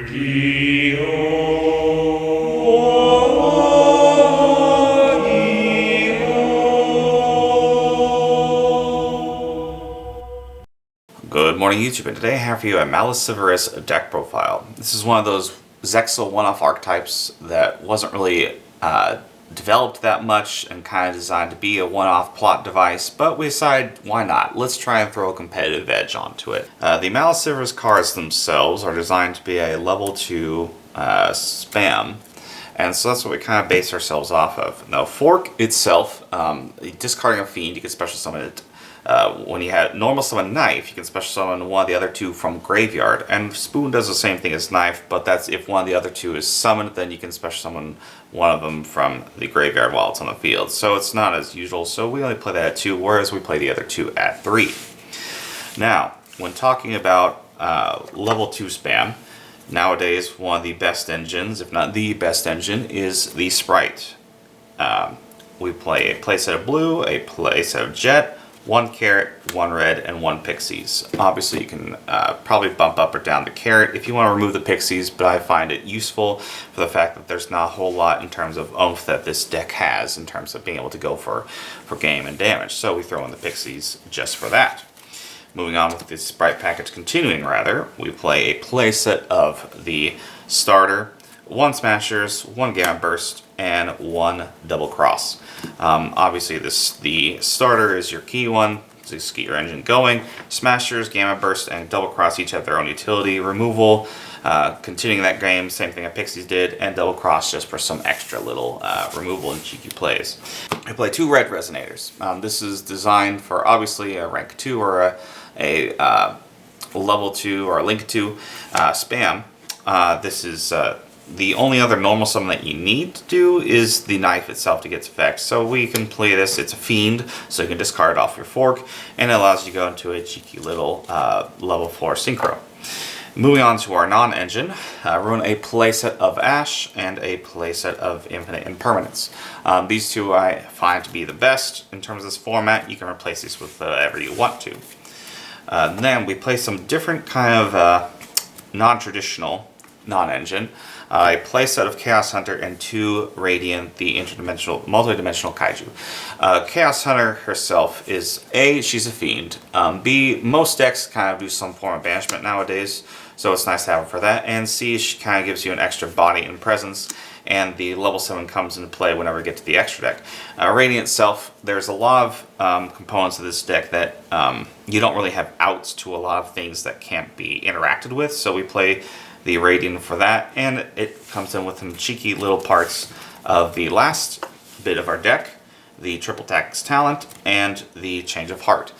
Good morning, YouTube, and today I have for you a Malicevorous deck profile. This is one of those Zexal one-off archetypes that wasn't really developed that much and kind of designed to be a one-off plot device, but we decided, why not? Let's try and throw a competitive edge onto it. The Malicevorous cards themselves are designed to be a level 2 spam, and so that's what we kind of base ourselves off of. Now, Fork itself, discarding a Fiend, you can special summon it. When you have normal summon Knife, you can special summon one of the other two from Graveyard, and Spoon does the same thing as Knife, but that's if one of the other two is summoned, then you can special summon one of them from the Graveyard while it's on the field. So it's not as usual, so we only play that at 2, whereas we play the other two at 3. Now, when talking about level 2 spam, nowadays one of the best engines, if not the best engine, is the Sprite. We play a playset of blue, a playset of jet, 1 carrot, 1 red, and 1 pixies. Obviously, you can probably bump up or down the carrot if you want to remove the pixies, but I find it useful for the fact that there's not a whole lot in terms of oomph that this deck has in terms of being able to go for game and damage. So we throw in the pixies just for that. Moving on with the Sprite package, continuing rather, we play a playset of the starter, 1 Smashers, 1 Gamma Burst, and 1 Double Cross. Obviously, the starter is your key one, so just get your engine going. Smashers, Gamma Burst, and Double Cross each have their own utility. Removal, continuing that game, same thing that Pixies did, and Double Cross just for some extra little removal and cheeky plays. I play 2 Red Resonators. This is designed for obviously a rank 2 or a level 2 or a link 2 spam. This is the only other normal summon that you need to do is the Knife itself to get its effect. So we can play this, it's a Fiend, so you can discard it off your Fork, and it allows you to go into a cheeky little level 4 Synchro. Moving on to our non-engine, run a playset of Ash and a playset of Infinite Impermanence. These two I find to be the best in terms of this format. You can replace these with whatever you want to. Then we play some different kind of non-traditional non-engine. A playset of Chaos Hunter and 2 Radiant, the multi-dimensional kaiju. Chaos Hunter herself is A, she's a Fiend. B, most decks kind of do some form of banishment nowadays, so it's nice to have her for that. And C, she kind of gives you an extra body and presence, and the level 7 comes into play whenever we get to the extra deck. Radiant itself, there's a lot of components of this deck that you don't really have outs to a lot of things that can't be interacted with, so we play the Radiant for that, and it comes in with some cheeky little parts of the last bit of our deck, the Triple Tax Talent, and the Change of Heart.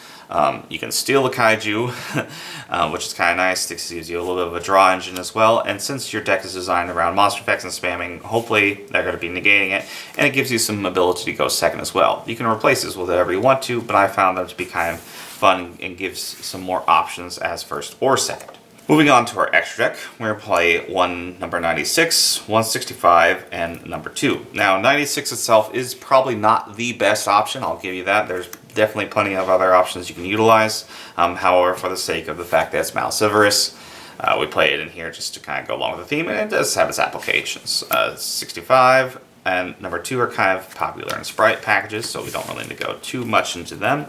You can steal the Kaiju, which is kind of nice. This gives you a little bit of a draw engine as well, and since your deck is designed around monster effects and spamming, hopefully they're going to be negating it, and it gives you some ability to go second as well. You can replace this with whatever you want to, but I found them to be kind of fun and gives some more options as first or second. Moving on to our extra deck, we're going to play one number 96, 165, and number 2. Now, 96 itself is probably not the best option, I'll give you that. There's definitely plenty of other options you can utilize. However, for the sake of the fact that it's Malicevorous, we play it in here just to kind of go along with the theme, and it does have its applications. 65 and number 2 are kind of popular in Sprite packages, so we don't really need to go too much into them.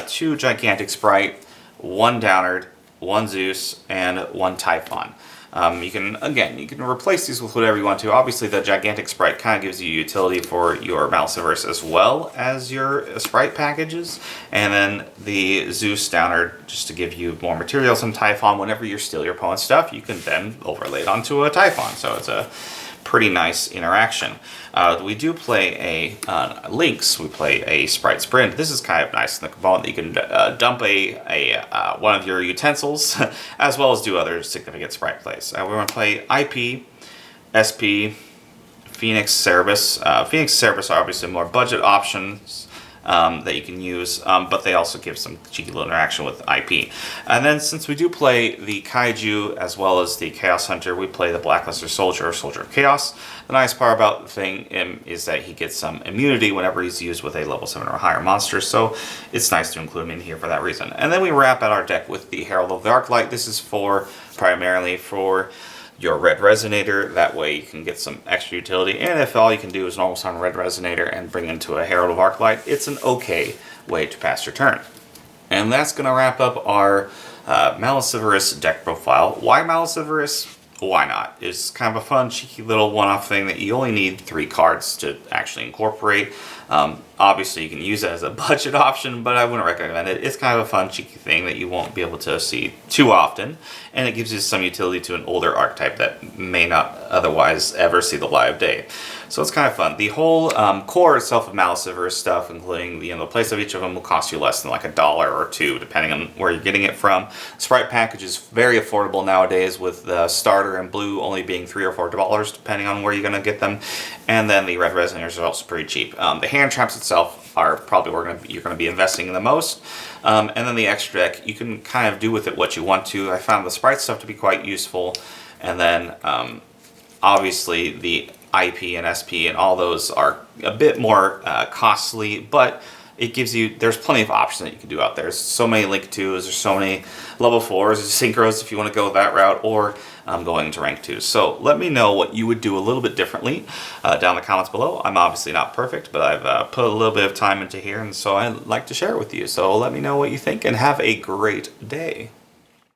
2 Gigantic Sprite, 1 Downard, 1 Zeus, and 1 Typhon. You can replace these with whatever you want to. Obviously, the Gigantic Sprite kind of gives you utility for your Malicevorous as well as your Sprite packages, and then the Zeus Downard just to give you more materials. And Typhon, whenever you steal your opponent's stuff, you can then overlay it onto a Typhon, so it's a pretty nice interaction. We do play a Lynx. We play a Sprite Sprint. This is kind of nice in the component that you can dump one of your utensils as well as do other significant Sprite plays. We're going to play IP, SP, Phoenix Cerberus. Phoenix Cerberus are obviously more budget options that you can use, but they also give some cheeky little interaction with IP. And then since we do play the Kaiju as well as the Chaos Hunter, we play the Blackluster Soldier or Soldier of Chaos. The nice part about the thing is that he gets some immunity whenever he's used with a level 7 or higher monster, so it's nice to include him in here for that reason. And then we wrap out our deck with the Herald of the Arclight. This is primarily for your red resonator. That way you can get some extra utility. And if all you can do is normal sound red resonator and bring into a Herald of Arclight, it's an okay way to pass your turn. And that's going to wrap up our Malicevorous deck profile. Why Malicevorous? Why not? It's kind of a fun, cheeky little one-off thing that you only need 3 cards to actually incorporate. Obviously, you can use it as a budget option, but I wouldn't recommend it. It's kind of a fun, cheeky thing that you won't be able to see too often, and it gives you some utility to an older archetype that may not otherwise ever see the light of day. So it's kind of fun. The whole core itself of Malicevorous stuff, including the place of each of them, will cost you less than like $1 or $2, depending on where you're getting it from. Sprite package is very affordable nowadays, with the starter and blue only being $3 or $4, depending on where you're going to get them. And then the red resonators are also pretty cheap. The hand traps itself are probably where you're going to be investing the most. And then the extra deck, you can kind of do with it what you want to. I found the sprite stuff to be quite useful. And then obviously the IP and SP and all those are a bit more costly, but it gives you, there's plenty of options that you can do out there. There's so many Link 2s, there's so many level 4s, synchros if you want to go that route, or going to rank 2s. So let me know what you would do a little bit differently down in the comments below. I'm obviously not perfect, but I've put a little bit of time into here, and so I'd like to share it with you. So let me know what you think, and have a great day.